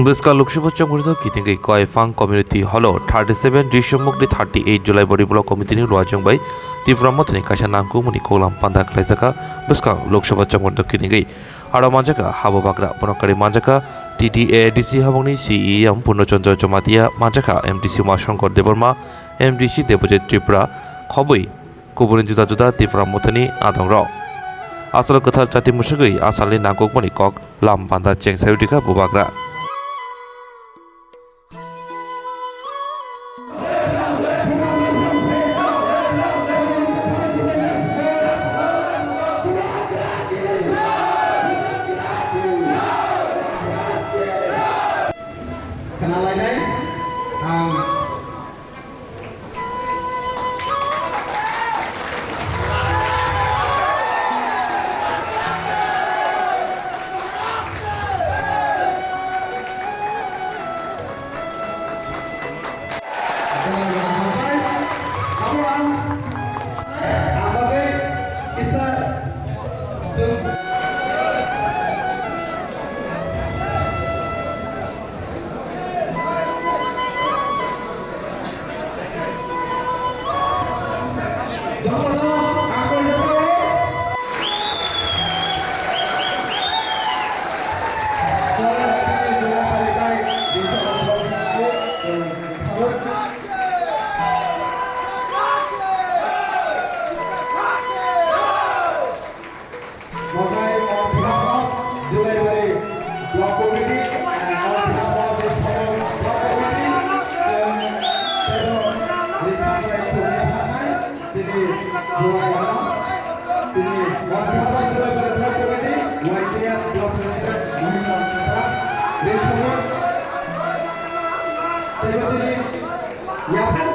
Buska Lokshapa Chamurdo Kitingi Koi Fang Community Hollow 37 Dishamukdi 38 July Body Block Committee Rajang Bay Tivramotani Kashanamku Munikolam Panda Klaisaka Buska Lokshapa Chamurdo Kitingi Hara Manjaka Habo Bakra Ponokari Manjaka TTADC Haboni CEM Purnochandra Jomatia Manjaka MDC Mashankar Deborma MDC Debojit Tripura Khoboi Kuburin Juda Juda Tivramotani Adongrao Asal Kathar Chati Mushagui Asali Nangkok Monikok Lam Panda Cheng Sayudika Bubakra Ya.